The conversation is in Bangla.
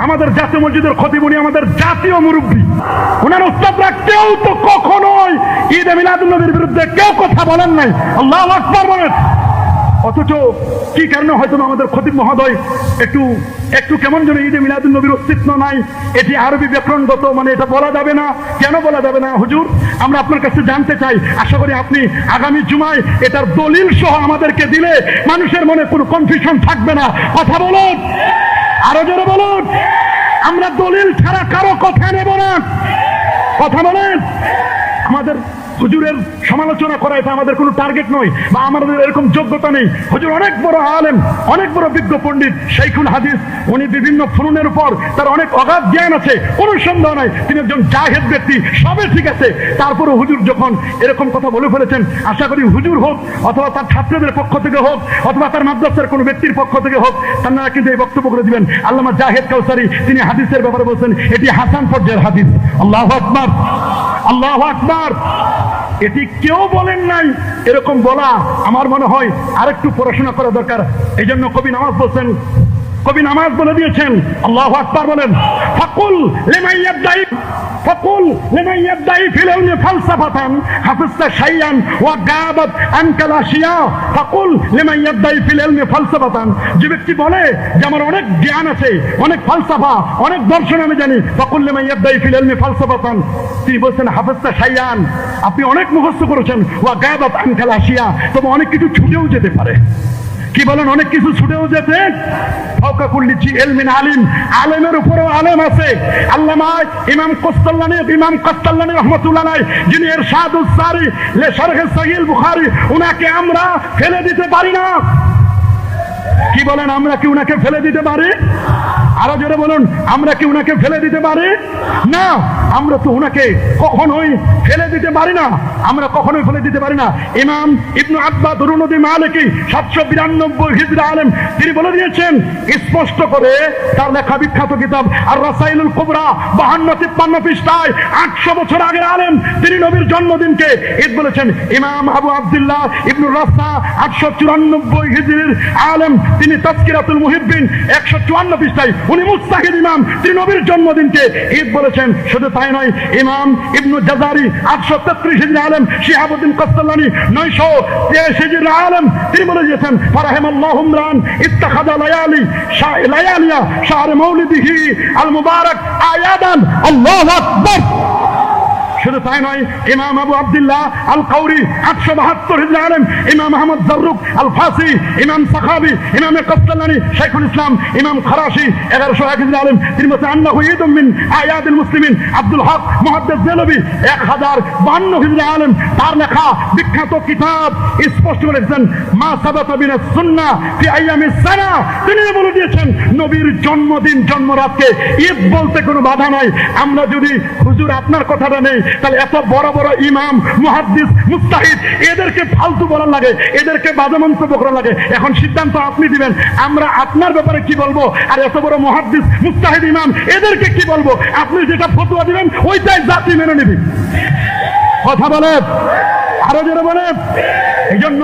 আমাদের জাতীয় মসজিদের খতিব, উনি আমাদের জাতীয় মুরব্বী, ওনার উস্তাদরা কেউ তো কখনোই ঈদে মিলাদুন নবীর বিরুদ্ধে কেউ কথা বলেন নাই। আল্লাহু আকবার বলেন। অথচ কি কারণে হয়তো আমাদের খতিব মহোদয় একটু কেমন যেন ঈদে মিলাদুন নবীর অস্তিত্ব নাই, এটি আরবি ব্যাকরণগত, মানে এটা বলা যাবে না। কেন বলা যাবে না হুজুর? আমরা আপনার কাছে জানতে চাই। আশা করি আপনি আগামী জুমায় এটার দলিল সহ আমাদেরকে দিলে মানুষের মনে কোনো কনফিউশন থাকবে না। কথা বলুন, আরো জোরে বলুন। আমরা দলিল ছাড়া কারো কথা নেব না। কথা বলেন। আমাদের হুজুরের সমালোচনা করা এটা আমাদের কোনো টার্গেট নয়, বা আমাদের এরকম যোগ্যতা নেই। হুজুর অনেক বড় আলেম, অনেক বড় বিজ্ঞ পণ্ডিত, শাইখুল হাদিস। উনি বিভিন্ন ফুনুনের উপর তার অনেক অগাধ জ্ঞান আছে, কোনো সন্দেহ নাই। তিনি একজন জাহেদ ব্যক্তি, সবে ঠিক আছে। তারপরে হুজুর যখন এরকম কথা বলে ফেলেছেন, আশা করি হুজুর হোক অথবা তার ছাত্রদের পক্ষ থেকে হোক অথবা তার মাদ্রাসার কোনো ব্যক্তির পক্ষ থেকে হোক, তারা কিন্তু এই বক্তব্য করে দিবেন। আল্লামা জাহেদ কাউসারি তিনি হাদিসের ব্যাপারে বলছেন এটি হাসান পর্যায়ের হাদিস। আল্লাহু আকবার, আল্লাহু আকবার। এটি কেউ বলেন নাই। এরকম বলা আমার মনে হয় আরেকটু পড়াশোনা করা দরকার। এই জন্য কবি নামাজ বলছেন, কবি নামাজ বলে দিয়েছেন। আল্লাহু আকবার বলেন। ফাকুল লিমান ইয়াদদাই, ফাকুল লিমান ইয়াদদাই ফিল ইলমি ফালসাফাতান হাফিজতা শাইয়ান ওয়া গাবাত আনকাল আশিয়া। ফাকুল লিমান ইয়াদদাই ফিল ইলমি ফালসাফাতান, যে ব্যক্তি বলে যে আমার অনেক জ্ঞান আছে, অনেক ফালসাফা, অনেক দর্শন আমি জানি। ফাকুল লিমান ইয়াদদাই ফিল ইলমি ফালসাফাতান, তিনি বলছেন হাফিজতা শাইয়ান, আপনি অনেক মুখস্থ করেছেন, ওয়া গাবাত আনকাল আশিয়া, তবে অনেক কিছু ছুটেও যেতে পারে। কি বলেন? অনেক কিছু ছুটেও যেতে। ফাওকা কুল্লি জি ইলমিন আলিম, আলেমের উপরেও আলেম আছে। আল্লামা ইমাম কাসতাল্লানী রাহমাতুল্লাহ আলাইহি, যিনি ইরশাদুস সারি লে শারহ সহিহ বুখারী, উনাকে আমরা ফেলে দিতে পারি না। কি বলেন? আমরা কি উনাকে ফেলে দিতে পারি? আরো জোরে বলুন, আমরা কি উনাকে ফেলে দিতে পারি না? আমরা তো উনাকে কখনোই ফেলে দিতে পারি না, আমরা কখনোই ফেলে দিতে পারি না। ইমাম ইবনু আব্বাদ রুনদি মালিকি 792 হিজরি আলেম, তিনি বলে দিয়েছেন স্পষ্ট করে তার লেখা বিখ্যাত কিতাব আর রাসাইলুল কুবরা 52-53 পৃষ্ঠায় 800 বছর আগের আলেম, তিনি নবীর জন্মদিনকে ঈদ বলেছেন। ইমাম আবু আব্দুল্লাহ ইবনু রাসা 894 হিজরির আলেম, তিনি তাজকিরাতুল মুহিব্বিন 154 পৃষ্ঠায় উনি মুস্তাহিদ ইমাম, তিনি নবীর জন্মদিনকে ঈদ বলেছেন। শুধু তাই নয়, ইমাম ইবনু জাজারি 833 হিজরি আলেম, শিহাবুদ্দিন কাসতাল্লানী 923 হিজরি আলেম, তিনি বলে দিয়েছেন ফারাহিমাল্লাহু ইমরান ইত্তাখাযা লায়ালিয়া শাহর মাউলিদিহি আল মুবারাক আয়াদান। আল্লাহু আকবার। শুধু তাই নয়, ইমাম আবু আব্দুল্লাহ আল কাউরি 872 হিজরি আলেম, ইমাম আহমদ জাররুক আল ফাসি, ইমাম সাখাবি, ইমাম কাসতাল্লানী, শাইখুল ইসলাম, ইমাম খরাশি 1101 হিজরি আলেম, তিনি বলেছেন আন্নাহু ঈদুম মিন আয়াদিল মুসলিমিন। আব্দুল হক মুহাদ্দিস দেলবি 1052 হিজরি আলেম, তার লেখা বিখ্যাত কিতাব স্পষ্ট বলেছেন মা সাবাতা মিনাস সুন্নাহ ফি আইয়ামিস সানা, তিনি বলে দিয়েছেন নবীর জন্মদিন জন্মরাতকে ঈদ বলতে কোনো বাধা নাই। আমরা যদি হুজুর আপনার কথাটা নেই, তাহলে এত বড় বড় ইমাম, মুহাদ্দিস, মুস্তাহিদ, এদেরকে ফালতু বলার লাগে, এদেরকে বাজে মন্তব্য করার লাগে। এখন সিদ্ধান্ত আপনি দিবেন, আমরা আপনার ব্যাপারে কি বলবো, আর এত বড় মুহাদ্দিস, মুস্তাহিদ, ইমাম, এদেরকে কি বলবো? আপনি যেটা ফতোয়া দিবেন ওইটাই জাতি মেনে নেবে। কথা বলেন, আরো জোরে বলেন। এই জন্য